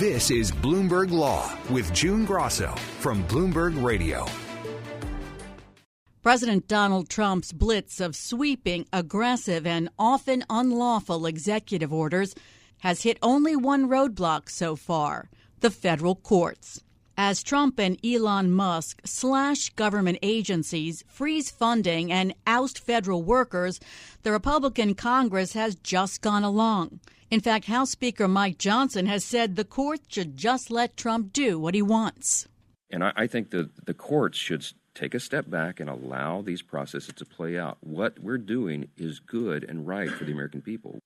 This is Bloomberg Law with June Grasso from Bloomberg Radio. President Donald Trump's blitz of sweeping, aggressive, and often unlawful executive orders has hit only one roadblock so far: the federal courts. As Trump and Elon Musk slash government agencies, freeze funding, and oust federal workers, the Republican Congress has just gone along. In fact, House Speaker Mike Johnson has said the courts should just let Trump do what he wants. And I think that the courts should take a step back and allow these processes to play out. What we're doing is good and right for the American people.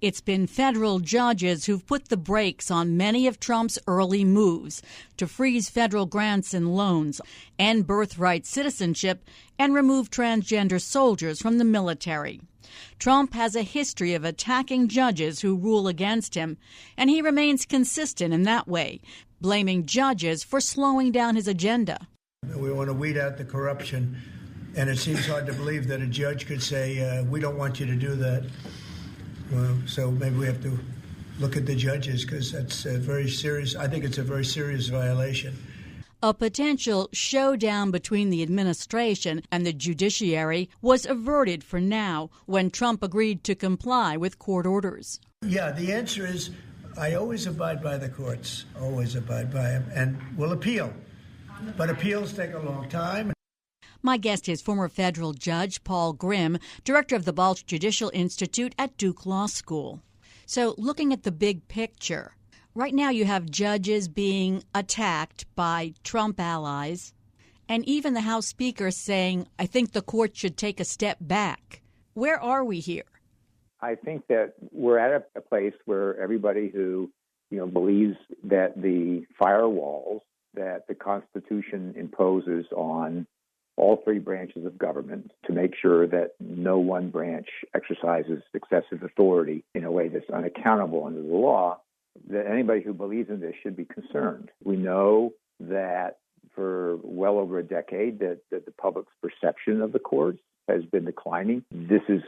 It's been federal judges who've put the brakes on many of Trump's early moves to freeze federal grants and loans, end birthright citizenship, and remove transgender soldiers from the military. Trump has a history of attacking judges who rule against him, and he remains consistent in that way, blaming judges for slowing down his agenda. We want to weed out the corruption, and it seems hard to believe that a judge could say, we don't want you to do that. Well, so maybe we have to look at the judges, because that's very serious. I think it's a very serious violation. A potential showdown between the administration and the judiciary was averted for now when Trump agreed to comply with court orders. Yeah, the answer is I always abide by the courts, always abide by them, and will appeal. But appeals take a long time. My guest is former federal judge Paul Grimm, director of the Bolch Judicial Institute at Duke Law School. So looking at the big picture, right now you have judges being attacked by Trump allies, and even the House Speaker saying, I think the court should take a step back. Where are we here? I think that we're at a place where everybody who, believes that the firewalls that the Constitution imposes on all three branches of government to make sure that no one branch exercises excessive authority in a way that's unaccountable under the law, that anybody who believes in this should be concerned. We know that for well over a decade that the public's perception of the courts has been declining. This is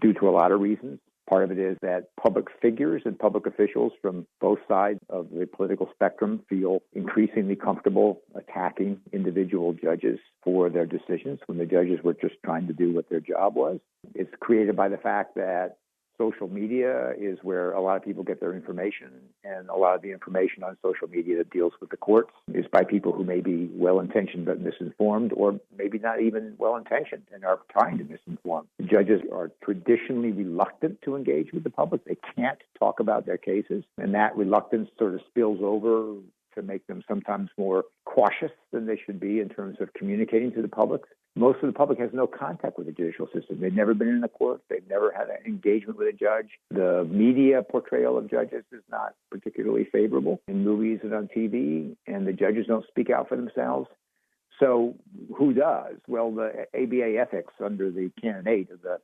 due to a lot of reasons. Part of it is that public figures and public officials from both sides of the political spectrum feel increasingly comfortable attacking individual judges for their decisions when the judges were just trying to do what their job was. It's created by the fact that social media is where a lot of people get their information, and a lot of the information on social media that deals with the courts is by people who may be well-intentioned but misinformed, or maybe not even well-intentioned and are trying to misinform. Judges are traditionally reluctant to engage with the public. They can't talk about their cases, and that reluctance sort of spills over to make them sometimes more cautious than they should be in terms of communicating to the public. Most of the public has no contact with the judicial system. They've never been in a court. They've never had an engagement with a judge. The media portrayal of judges is not particularly favorable in movies and on TV, and the judges don't speak out for themselves. So who does? Well, the ABA ethics under the Canon 8 of the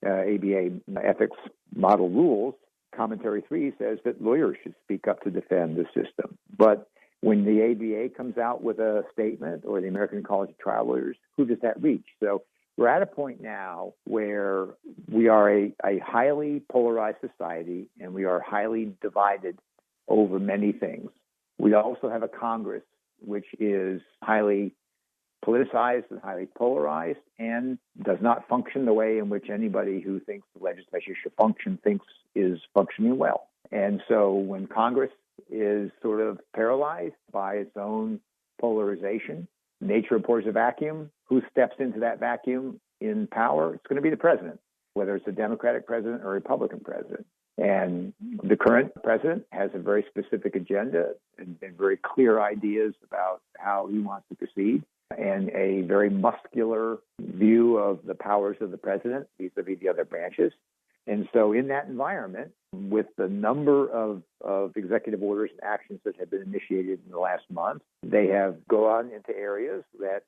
ABA ethics model rules, Commentary 3 says that lawyers should speak up to defend the system. But when the ABA comes out with a statement, or the American College of Trial Lawyers, who does that reach? So we're at a point now where we are a highly polarized society, and we are highly divided over many things. We also have a Congress which is highly politicized and highly polarized, and does not function the way in which anybody who thinks the legislature should function thinks is functioning well. And so when Congress is sort of paralyzed by its own polarization, nature abhors a vacuum. Who steps into that vacuum in power? It's going to be the president, whether it's a Democratic president or a Republican president. And the current president has a very specific agenda and very clear ideas about how he wants to proceed, and a very muscular view of the powers of the president vis-a-vis the other branches. And so in that environment, with the number of executive orders and actions that have been initiated in the last month, they have gone into areas that,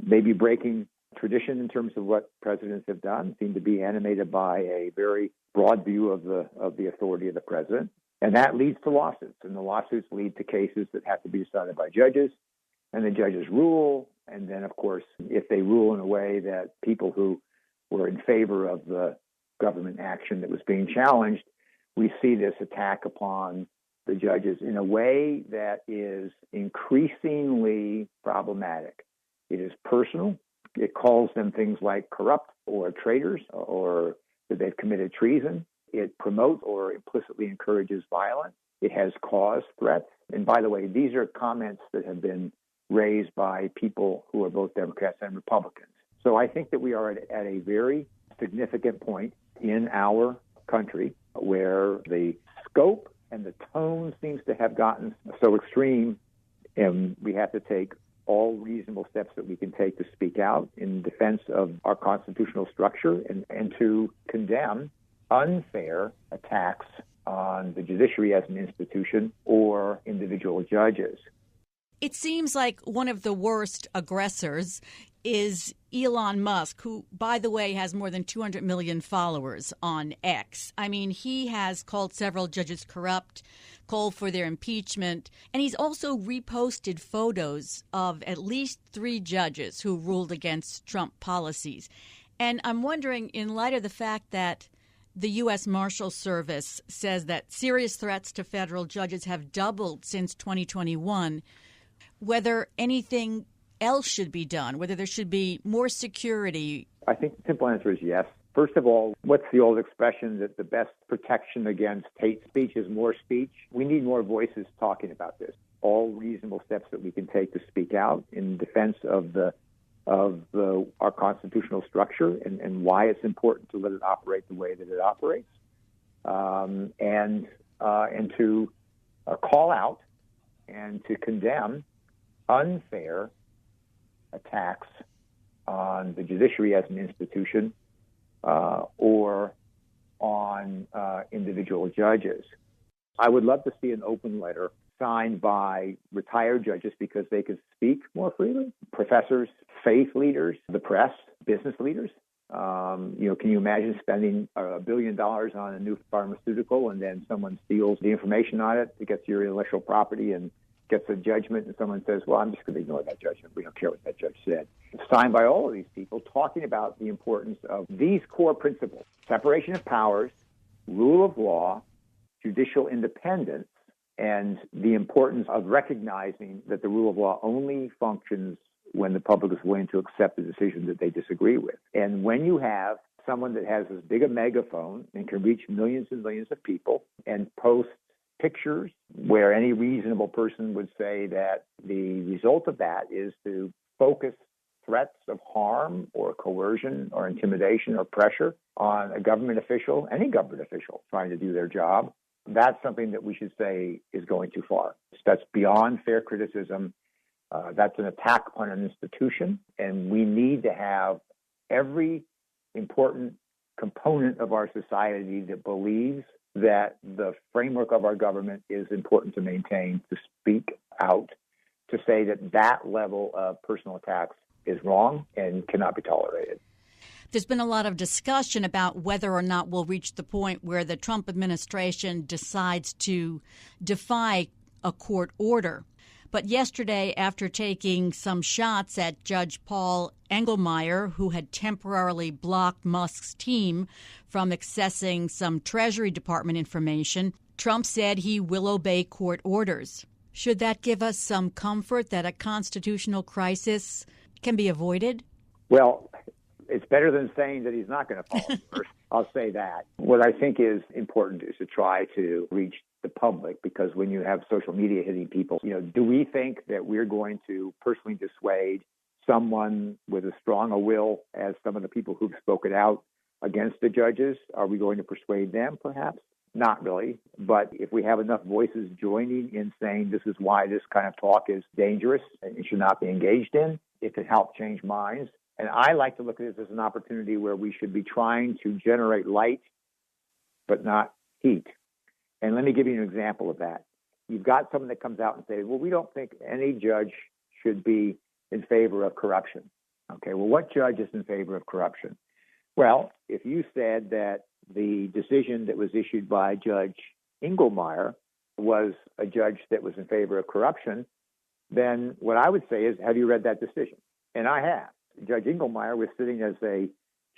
may be breaking tradition in terms of what presidents have done, seem to be animated by a very broad view of the authority of the president. And that leads to lawsuits. And the lawsuits lead to cases that have to be decided by judges. And the judges rule. And then, of course, if they rule in a way that people who were in favor of the government action that was being challenged, we see this attack upon the judges in a way that is increasingly problematic. It is personal. It calls them things like corrupt or traitors or that they've committed treason. It promotes or implicitly encourages violence. It has caused threats. And by the way, these are comments that have been raised by people who are both Democrats and Republicans. So I think that we are at a very significant point in our country where the scope and the tone seems to have gotten so extreme, and we have to take all reasonable steps that we can take to speak out in defense of our constitutional structure and to condemn unfair attacks on the judiciary as an institution or individual judges. It seems like one of the worst aggressors is Elon Musk, who, by the way, has more than 200 million followers on X. I mean, he has called several judges corrupt, called for their impeachment, and he's also reposted photos of at least 3 judges who ruled against Trump policies. And I'm wondering, in light of the fact that the U.S. Marshal Service says that serious threats to federal judges have doubled since 2021, whether anything else should be done, whether there should be more security. I think the simple answer is yes. First of all, what's the old expression that the best protection against hate speech is more speech? We need more voices talking about this. All reasonable steps that we can take to speak out in defense of our constitutional structure and why it's important to let it operate the way that it operates, and to call out and to condemn unfair attacks on the judiciary as an institution or on individual judges. I would love to see an open letter signed by retired judges because they could speak more freely, professors, faith leaders, the press, business leaders. Can you imagine spending $1 billion on a new pharmaceutical and then someone steals the information on it, it gets your intellectual property and gets a judgment, and someone says, well, I'm just going to ignore that judgment. We don't care what that judge said. It's signed by all of these people talking about the importance of these core principles: separation of powers, rule of law, judicial independence, and the importance of recognizing that the rule of law only functions when the public is willing to accept the decision that they disagree with. And when you have someone that has as big a megaphone and can reach millions and millions of people and post pictures where any reasonable person would say that the result of that is to focus threats of harm or coercion or intimidation or pressure on a government official, any government official trying to do their job, that's something that we should say is going too far. That's beyond fair criticism. That's an attack on an institution, and we need to have every important component of our society that believes that the framework of our government is important to maintain, to speak out, to say that that level of personal attacks is wrong and cannot be tolerated. There's been a lot of discussion about whether or not we'll reach the point where the Trump administration decides to defy a court order. But yesterday, after taking some shots at Judge Paul Engelmeyer, who had temporarily blocked Musk's team from accessing some Treasury Department information, Trump said he will obey court orders. Should that give us some comfort that a constitutional crisis can be avoided? Well, it's better than saying that he's not going to follow first. I'll say that. What I think is important is to try to reach the public, because when you have social media hitting people, do we think that we're going to personally dissuade someone with as strong a will as some of the people who've spoken out against the judges? Are we going to persuade them, perhaps? Not really. But if we have enough voices joining in saying this is why this kind of talk is dangerous and it should not be engaged in, it could help change minds. And I like to look at this as an opportunity where we should be trying to generate light, but not heat. And let me give you an example of that. You've got someone that comes out and says, well, we don't think any judge should be in favor of corruption. Okay, well, what judge is in favor of corruption? Well, if you said that the decision that was issued by Judge Engelmeyer was a judge that was in favor of corruption, then what I would say is, have you read that decision? And I have. Judge Engelmeyer was sitting as a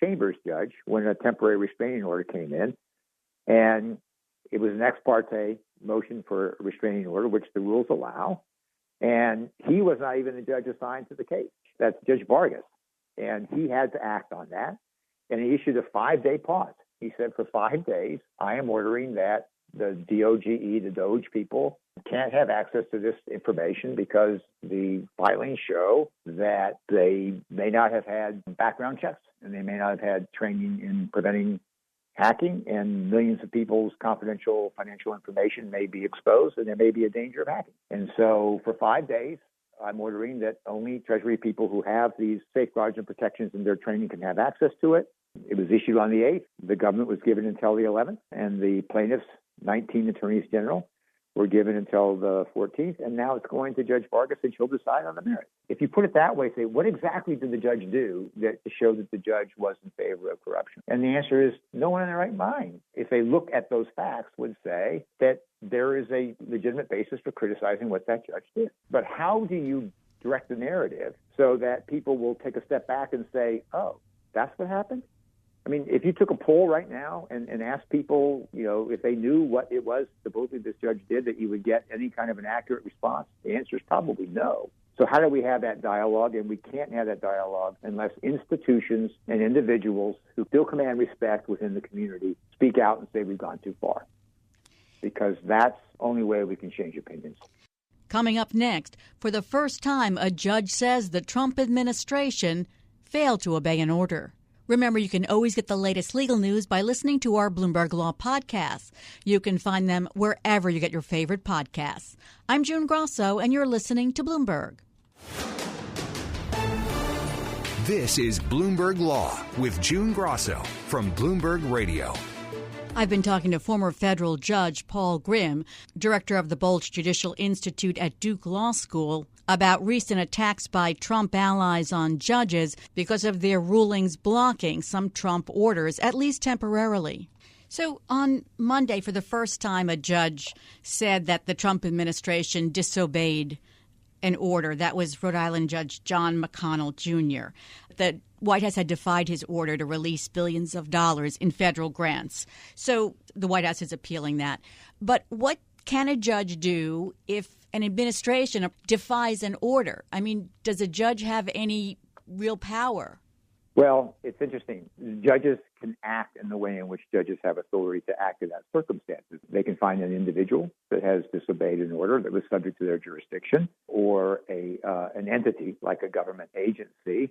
chambers judge when a temporary restraining order came in, and It was an ex parte motion for a restraining order, which the rules allow. And he was not even the judge assigned to the case. That's Judge Vargas. And he had to act on that. And he issued a 5-day pause. He said, for 5 days, I am ordering that the DOGE, the Doge people, can't have access to this information because the filings show that they may not have had background checks and they may not have had training in preventing hacking, and millions of people's confidential financial information may be exposed and there may be a danger of hacking. And so for 5 days, I'm ordering that only Treasury people who have these safeguards and protections in their training can have access to it. It was issued on the 8th. The government was given until the 11th, and the plaintiffs, 19 attorneys general, were given until the 14th, and now it's going to Judge Vargas, and she'll decide on the merits. If you put it that way, say, what exactly did the judge do to show that the judge was in favor of corruption? And the answer is no one in their right mind, if they look at those facts, would say that there is a legitimate basis for criticizing what that judge did. But how do you direct the narrative so that people will take a step back and say, oh, that's what happened? I mean, if you took a poll right now and asked people, if they knew what it was supposedly this judge did, that you would get any kind of an accurate response, the answer is probably no. So how do we have that dialogue? And we can't have that dialogue unless institutions and individuals who still command respect within the community speak out and say we've gone too far, because that's the only way we can change opinions. Coming up next, for the first time, a judge says the Trump administration failed to obey an order. Remember, you can always get the latest legal news by listening to our Bloomberg Law podcasts. You can find them wherever you get your favorite podcasts. I'm June Grasso, and you're listening to Bloomberg. This is Bloomberg Law with June Grasso from Bloomberg Radio. I've been talking to former federal judge Paul Grimm, director of the Bolch Judicial Institute at Duke Law School, about recent attacks by Trump allies on judges because of their rulings blocking some Trump orders, at least temporarily. So on Monday, for the first time, a judge said that the Trump administration disobeyed an order. That was Rhode Island Judge John McConnell Jr. The White House had defied his order to release billions of dollars in federal grants. So the White House is appealing that. But what can a judge do if an administration defies an order? I mean, does a judge have any real power? Well, it's interesting. Judges can act in the way in which judges have authority to act in that circumstances. They can find an individual that has disobeyed an order that was subject to their jurisdiction, or an entity like a government agency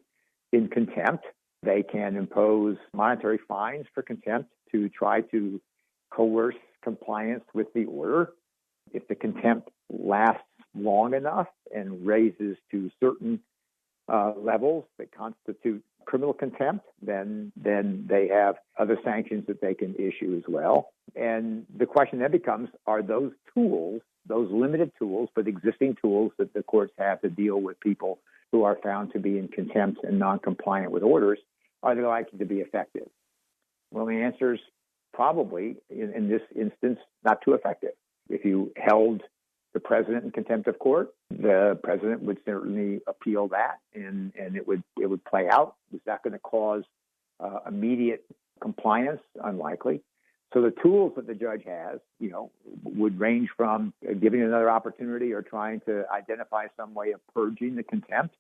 in contempt. They can impose monetary fines for contempt to try to coerce compliance with the order. If the contempt lasts long enough and raises to certain levels that constitute criminal contempt, then they have other sanctions that they can issue as well. And the question then becomes, are those tools, those limited tools, but existing tools that the courts have to deal with people who are found to be in contempt and non-compliant with orders, are they likely to be effective? Well, the answer is probably, in this instance, not too effective. If you held the president in contempt of court, the president would certainly appeal that, and it would play out. Was that going to cause immediate compliance? Unlikely. So the tools that the judge has, would range from giving another opportunity or trying to identify some way of purging the contempt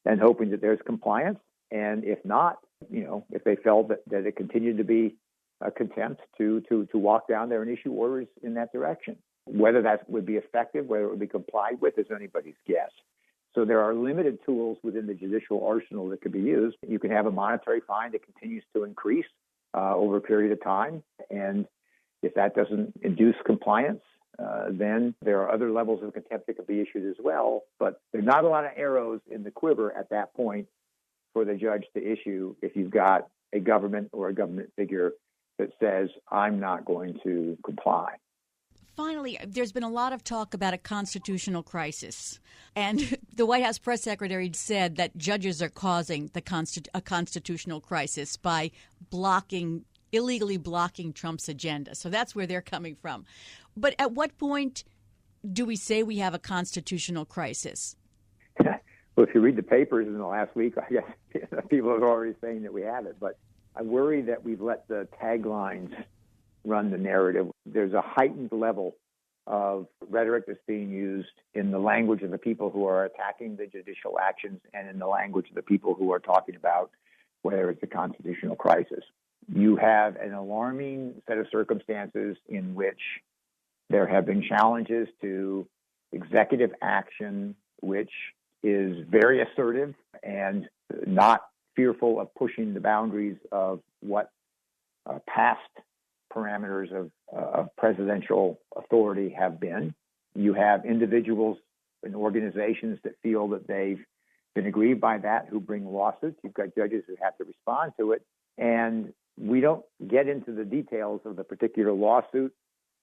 and hoping that there's compliance. And if not, if they felt that it continued to be a contempt, to walk down there and issue orders in that direction. Whether that would be effective, whether it would be complied with, is anybody's guess. So there are limited tools within the judicial arsenal that could be used. You can have a monetary fine that continues to increase over a period of time. And if that doesn't induce compliance, then there are other levels of contempt that could be issued as well. But there are not a lot of arrows in the quiver at that point for the judge to issue if you've got a government or a government figure that says, I'm not going to comply. Finally, there's been a lot of talk about a constitutional crisis. And the White House press secretary said that judges are causing a constitutional crisis by illegally blocking Trump's agenda. So that's where they're coming from. But at what point do we say we have a constitutional crisis? Well, if you read the papers in the last week, I guess people are already saying that we have it. But I worry that we've let the taglines run the narrative. there's a heightened level of rhetoric that's being used in the language of the people who are attacking the judicial actions and in the language of the people who are talking about whether it's a constitutional crisis. You have an alarming set of circumstances in which there have been challenges to executive action, which is very assertive and not fearful of pushing the boundaries of what past parameters of presidential authority have been. You have individuals and organizations that feel that they've been aggrieved by that who bring lawsuits. You've got judges who have to respond to it. And we don't get into the details of the particular lawsuit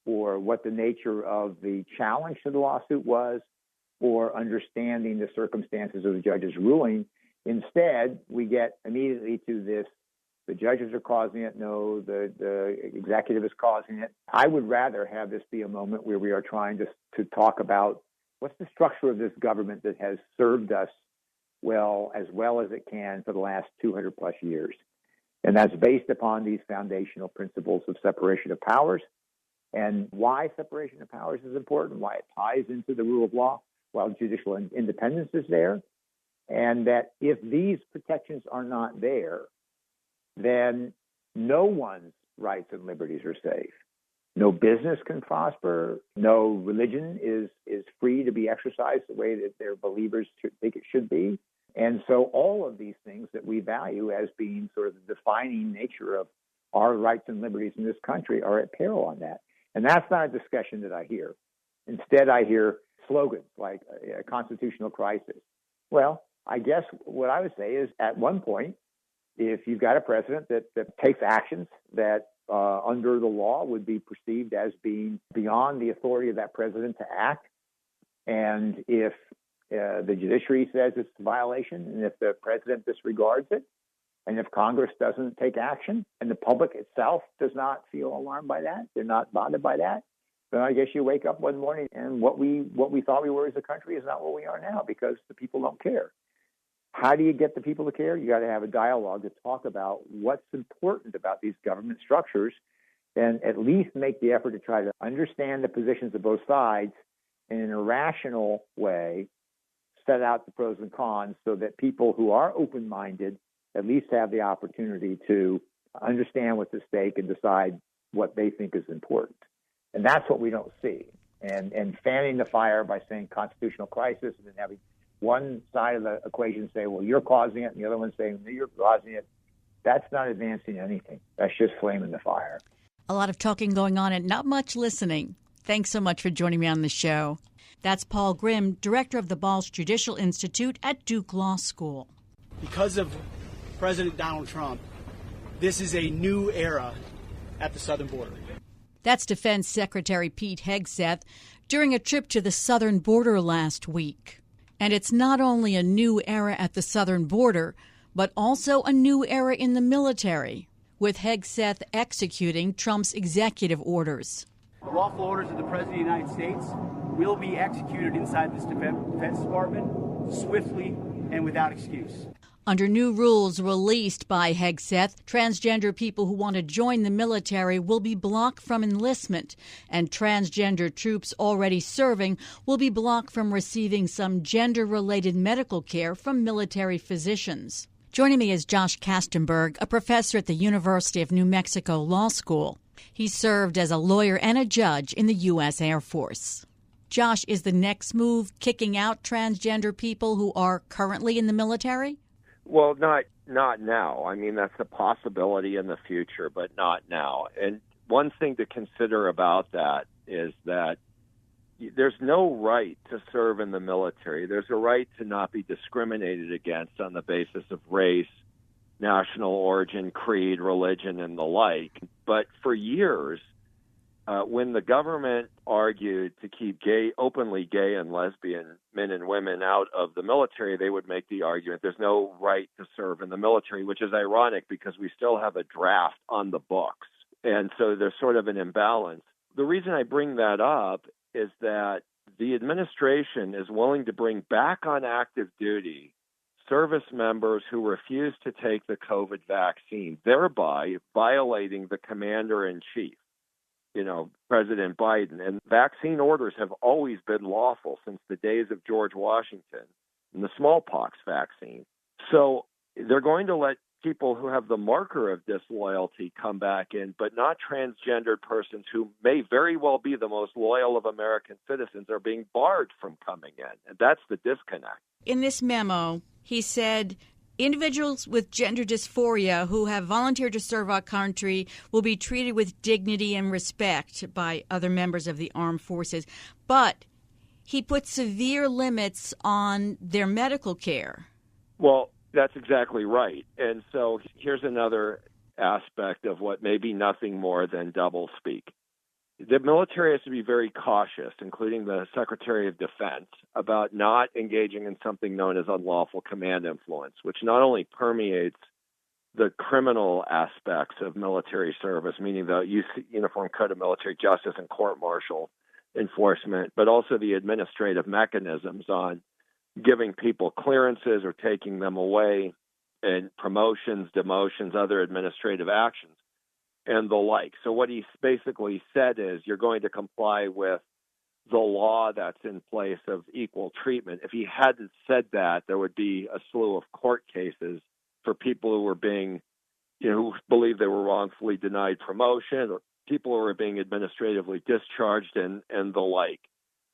or what the nature of the challenge to the lawsuit was or understanding the circumstances of the judge's ruling. Instead, we get immediately to this: the judges are causing it. No, the executive is causing it. I would rather have this be a moment where we are trying to talk about what's the structure of this government that has served us well as it can for the last 200 plus years. And that's based upon these foundational principles of separation of powers and why separation of powers is important, why it ties into the rule of law while judicial independence is there. And that if these protections are not there, then no one's rights and liberties are safe. No business can prosper. No religion is free to be exercised the way that their believers think it should be. And so all of these things that we value as being sort of the defining nature of our rights and liberties in this country are at peril on that. And that's not a discussion that I hear. Instead, I hear slogans like a constitutional crisis. Well, I guess what I would say is at one point, if you've got a president that takes actions that under the law would be perceived as being beyond the authority of that president to act, and if the judiciary says it's a violation, and if the president disregards it, and if Congress doesn't take action, and the public itself does not feel alarmed by that, they're not bothered by that, then I guess you wake up one morning and what we thought we were as a country is not what we are now because the people don't care. How do you get the people to care? You got to have a dialogue to talk about what's important about these government structures and at least make the effort to try to understand the positions of both sides and in a rational way set out the pros and cons so that people who are open-minded at least have the opportunity to understand what's at stake and decide what they think is important. And that's what we don't see. And fanning the fire by saying constitutional crisis and then having one side of the equation say, well, you're causing it, and the other one saying, you're causing it, that's not advancing anything. That's just flaming the fire. A lot of talking going on and not much listening. Thanks so much for joining me on the show. That's Paul Grimm, director of the Bolch Judicial Institute at Duke Law School. Because of President Donald Trump, this is a new era at the southern border. That's Defense Secretary Pete Hegseth during a trip to the southern border last week. And it's not only a new era at the southern border, but also a new era in the military, with Hegseth executing Trump's executive orders. The lawful orders of the President of the United States will be executed inside this Defense Department swiftly and without excuse. Under new rules released by Hegseth, transgender people who want to join the military will be blocked from enlistment, and transgender troops already serving will be blocked from receiving some gender-related medical care from military physicians. Joining me is Josh Kastenberg, a professor at the University of New Mexico Law School. He served as a lawyer and a judge in the U.S. Air Force. Josh, is the next move kicking out transgender people who are currently in the military? Well, not now. I mean, that's a possibility in the future, but not now. And one thing to consider about that is that there's no right to serve in the military. There's a right to not be discriminated against on the basis of race, national origin, creed, religion, and the like. But for years, when the government argued to keep openly gay and lesbian men and women out of the military, they would make the argument there's no right to serve in the military, which is ironic because we still have a draft on the books. And so there's sort of an imbalance. The reason I bring that up is that the administration is willing to bring back on active duty service members who refuse to take the COVID vaccine, thereby violating the commander-in-chief. President Biden. And vaccine orders have always been lawful since the days of George Washington and the smallpox vaccine. So they're going to let people who have the marker of disloyalty come back in, but not transgendered persons who may very well be the most loyal of American citizens are being barred from coming in. And that's the disconnect. In this memo, he said individuals with gender dysphoria who have volunteered to serve our country will be treated with dignity and respect by other members of the armed forces. But he put severe limits on their medical care. Well, that's exactly right. And so here's another aspect of what may be nothing more than doublespeak. The military has to be very cautious, including the Secretary of Defense, about not engaging in something known as unlawful command influence, which not only permeates the criminal aspects of military service, meaning the Uniform Code of Military Justice and court-martial enforcement, but also the administrative mechanisms on giving people clearances or taking them away, and promotions, demotions, other administrative actions, and the like. So what he basically said is you're going to comply with the law that's in place of equal treatment. If he hadn't said that, there would be a slew of court cases for people who were being, who believed they were wrongfully denied promotion, or people who were being administratively discharged and the like.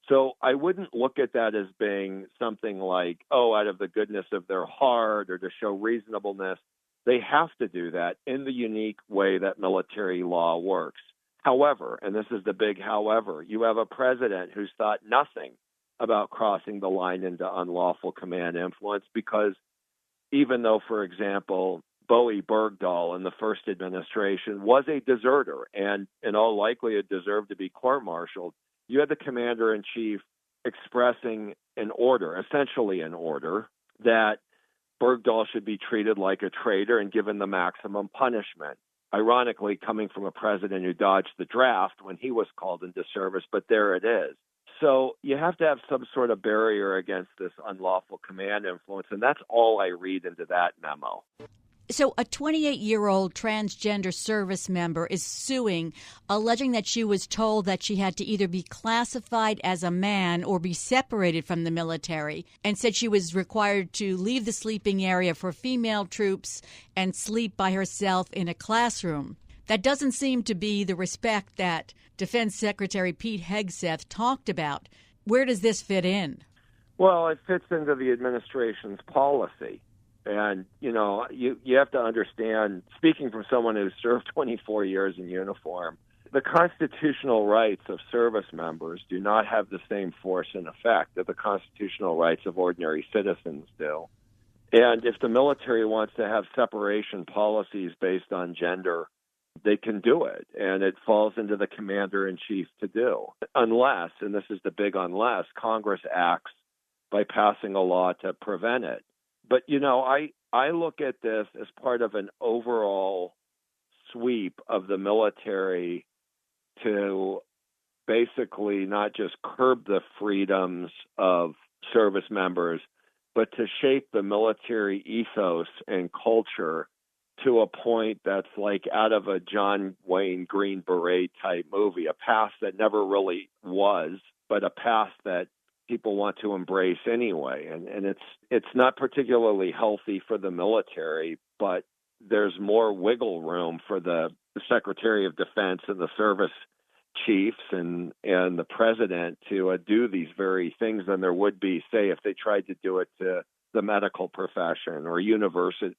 So I wouldn't look at that as being something like, out of the goodness of their heart or to show reasonableness. They have to do that in the unique way that military law works. However, and this is the big however, you have a president who's thought nothing about crossing the line into unlawful command influence because even though, for example, Bowie Bergdahl in the first administration was a deserter and in all likelihood deserved to be court-martialed, you had the commander-in-chief expressing an order, essentially an order, that Bergdahl should be treated like a traitor and given the maximum punishment. Ironically, coming from a president who dodged the draft when he was called into service, but there it is. So you have to have some sort of barrier against this unlawful command influence, and that's all I read into that memo. So a 28-year-old transgender service member is suing, alleging that she was told that she had to either be classified as a man or be separated from the military, and said she was required to leave the sleeping area for female troops and sleep by herself in a classroom. That doesn't seem to be the respect that Defense Secretary Pete Hegseth talked about. Where does this fit in? Well, it fits into the administration's policy. And, you have to understand, speaking from someone who's served 24 years in uniform, the constitutional rights of service members do not have the same force and effect that the constitutional rights of ordinary citizens do. And if the military wants to have separation policies based on gender, they can do it. And it falls into the commander-in-chief to do. Unless, and this is the big unless, Congress acts by passing a law to prevent it. But, I look at this as part of an overall sweep of the military to basically not just curb the freedoms of service members, but to shape the military ethos and culture to a point that's like out of a John Wayne Green Beret type movie, a past that never really was, but a past that people want to embrace anyway. And it's not particularly healthy for the military, but there's more wiggle room for the Secretary of Defense and the service chiefs and the president to do these very things than there would be, say, if they tried to do it to the medical profession or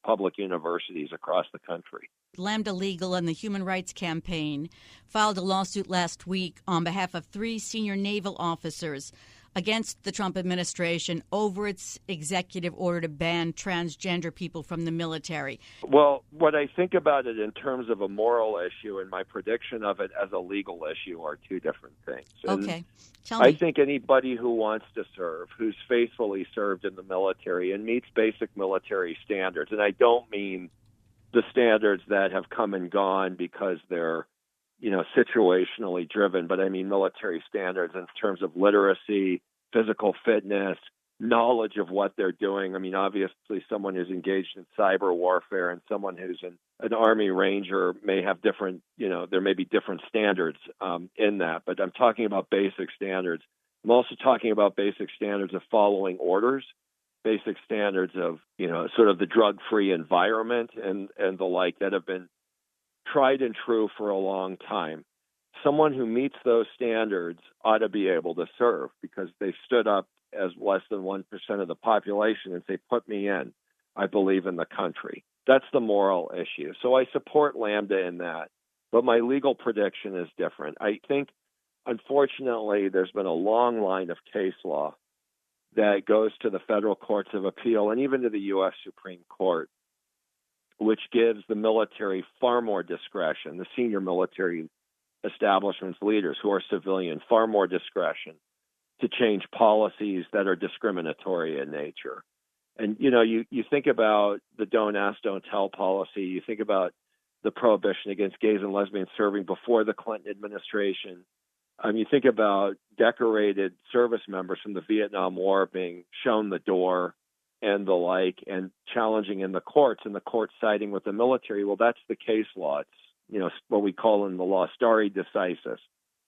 public universities across the country. Lambda Legal and the Human Rights Campaign filed a lawsuit last week on behalf of 3 senior naval officers against the Trump administration over its executive order to ban transgender people from the military. Well, what I think about it in terms of a moral issue and my prediction of it as a legal issue are two different things. Okay. Tell me. I think anybody who wants to serve, who's faithfully served in the military and meets basic military standards, and I don't mean the standards that have come and gone because they're situationally driven, but I mean military standards in terms of literacy, physical fitness, knowledge of what they're doing. I mean, obviously, someone who's engaged in cyber warfare and someone who's an Army Ranger may have different, there may be different standards in that. But I'm talking about basic standards. I'm also talking about basic standards of following orders, basic standards of, sort of the drug-free environment and the like that have been tried and true for a long time. Someone who meets those standards ought to be able to serve because they stood up as less than 1% of the population and say, put me in. I believe in the country. That's the moral issue. So I support Lambda in that. But my legal prediction is different. I think, unfortunately, there's been a long line of case law that goes to the federal courts of appeal and even to the U.S. Supreme Court, which gives the military far more discretion, the senior military establishment's leaders who are civilian, far more discretion to change policies that are discriminatory in nature. And, you think about the don't ask, don't tell policy. You think about the prohibition against gays and lesbians serving before the Clinton administration. You think about decorated service members from the Vietnam War being shown the door and the like and challenging in the courts and the courts siding with the military. Well, that's the case law. It's, what we call in the law stare decisis,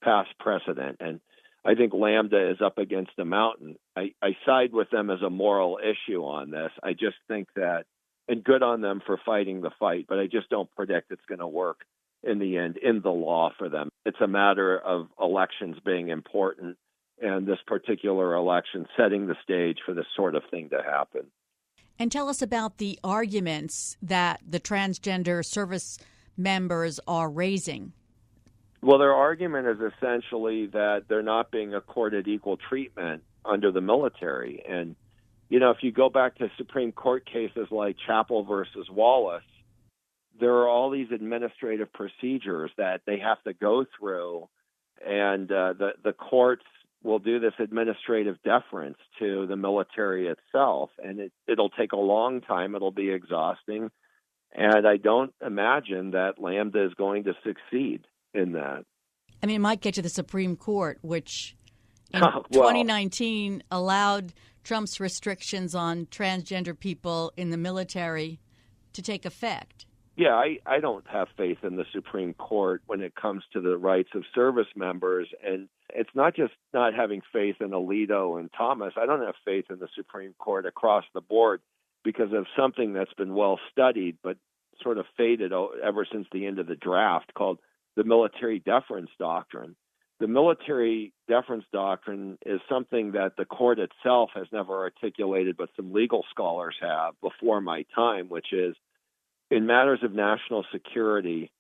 past precedent. And I think Lambda is up against a mountain. I side with them as a moral issue on this. I just think that, and good on them for fighting the fight, but I just don't predict it's going to work in the end in the law for them. It's a matter of elections being important and this particular election setting the stage for this sort of thing to happen. And tell us about the arguments that the transgender service members are raising. Well, their argument is essentially that they're not being accorded equal treatment under the military. And, if you go back to Supreme Court cases like Chappell versus Wallace, there are all these administrative procedures that they have to go through, and the courts will do this administrative deference to the military itself, and it'll take a long time. It'll be exhausting, and I don't imagine that Lambda is going to succeed in that. I mean, it might get to the Supreme Court, which in 2019 allowed Trump's restrictions on transgender people in the military to take effect. Yeah, I don't have faith in the Supreme Court when it comes to the rights of service members. And it's not just not having faith in Alito and Thomas. I don't have faith in the Supreme Court across the board because of something that's been well studied but sort of faded ever since the end of the draft called the military deference doctrine. The military deference doctrine is something that the court itself has never articulated, but some legal scholars have before my time, which is in matters of national security,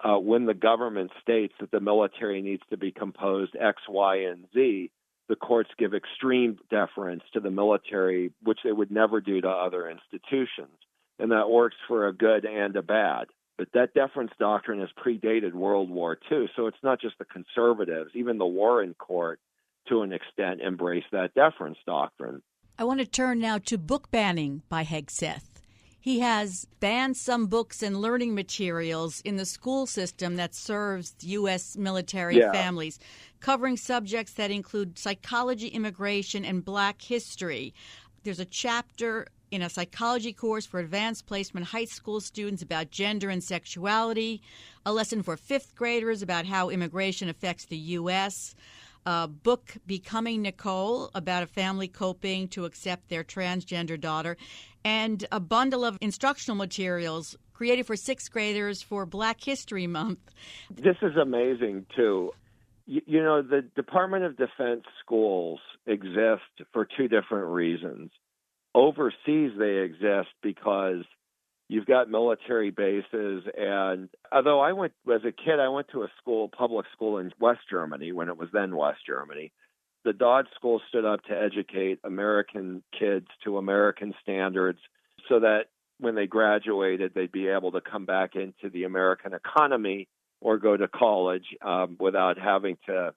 when the government states that the military needs to be composed X, Y, and Z, the courts give extreme deference to the military, which they would never do to other institutions. And that works for a good and a bad. But that deference doctrine has predated World War II, so it's not just the conservatives. Even the Warren Court, to an extent, embraced that deference doctrine. I want to turn now to book banning by Hegseth. He has banned some books and learning materials in the school system that serves U.S. military families, covering subjects that include psychology, immigration, and Black history. There's a chapter in a psychology course for advanced placement high school students about gender and sexuality, a lesson for fifth graders about how immigration affects the U.S., a book, Becoming Nicole, about a family coping to accept their transgender daughter, and a bundle of instructional materials created for sixth graders for Black History Month. This is amazing, too. The Department of Defense schools exist for two different reasons. Overseas, they exist because you've got military bases. And although as a kid, I went to a public school in West Germany when it was then West Germany. The Dodge School stood up to educate American kids to American standards so that when they graduated, they'd be able to come back into the American economy or go to college without having to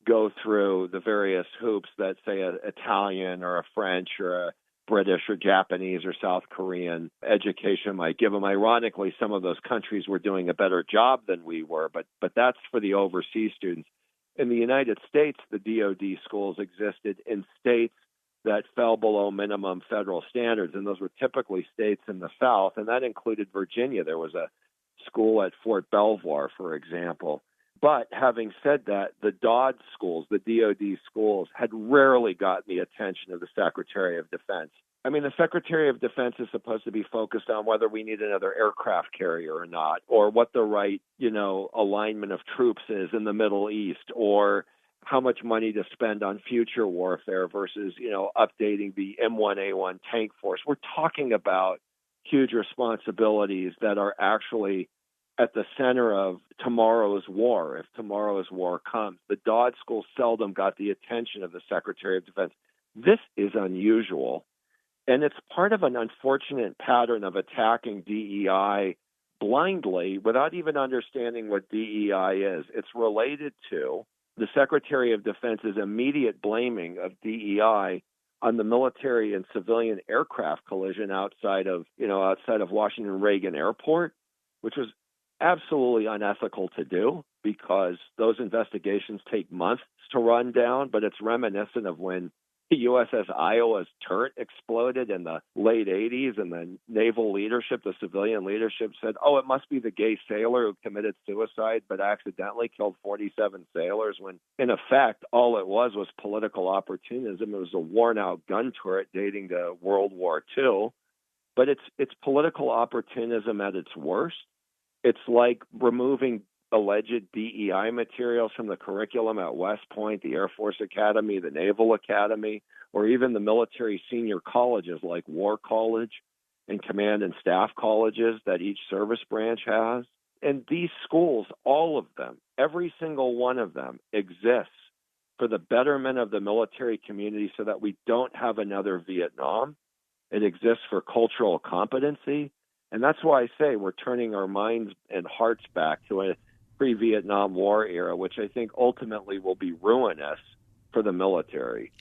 go through the various hoops that, say, an Italian or a French or a British or Japanese or South Korean education might give them. Ironically, some of those countries were doing a better job than we were, but that's for the overseas students. In the United States, the DoD schools existed in states that fell below minimum federal standards, and those were typically states in the South, and that included Virginia. There was a school at Fort Belvoir, for example. But having said that, the DOD schools, the DOD schools, had rarely gotten the attention of the Secretary of Defense. I mean, the Secretary of Defense is supposed to be focused on whether we need another aircraft carrier or not, or what the right, alignment of troops is in the Middle East, or how much money to spend on future warfare versus, updating the M1A1 tank force. We're talking about huge responsibilities that are actually at the center of tomorrow's war, if tomorrow's war comes. The DOD schools seldom got the attention of the Secretary of Defense. This is unusual, and it's part of an unfortunate pattern of attacking DEI blindly without even understanding what DEI is. It's related to the Secretary of Defense's immediate blaming of DEI on the military and civilian aircraft collision outside of Washington Reagan Airport, which was absolutely unethical to do because those investigations take months to run down, but it's reminiscent of when the USS Iowa's turret exploded in the late 80s, and the naval leadership, the civilian leadership said, it must be the gay sailor who committed suicide but accidentally killed 47 sailors, when in effect all it was political opportunism. It was a worn-out gun turret dating to World War II. But it's political opportunism at its worst. It's like removing alleged DEI materials from the curriculum at West Point, the Air Force Academy, the Naval Academy, or even the military senior colleges like War College and Command and Staff colleges that each service branch has. And these schools, all of them, every single one of them exists for the betterment of the military community so that we don't have another Vietnam. It exists for cultural competency. And that's why I say we're turning our minds and hearts back to a pre-Vietnam War era, which I think ultimately will be ruinous for the military.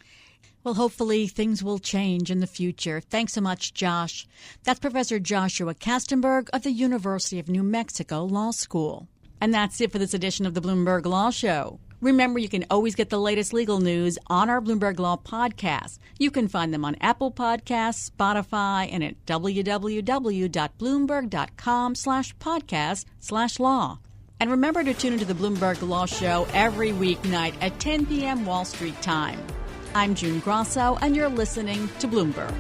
Well, hopefully things will change in the future. Thanks so much, Josh. That's Professor Joshua Kastenberg of the University of New Mexico Law School. And that's it for this edition of the Bloomberg Law Show. Remember, you can always get the latest legal news on our Bloomberg Law podcast. You can find them on Apple Podcasts, Spotify, and at www.bloomberg.com/podcast/law. And remember to tune into the Bloomberg Law Show every weeknight at 10 p.m. Wall Street time. I'm June Grasso, and you're listening to Bloomberg.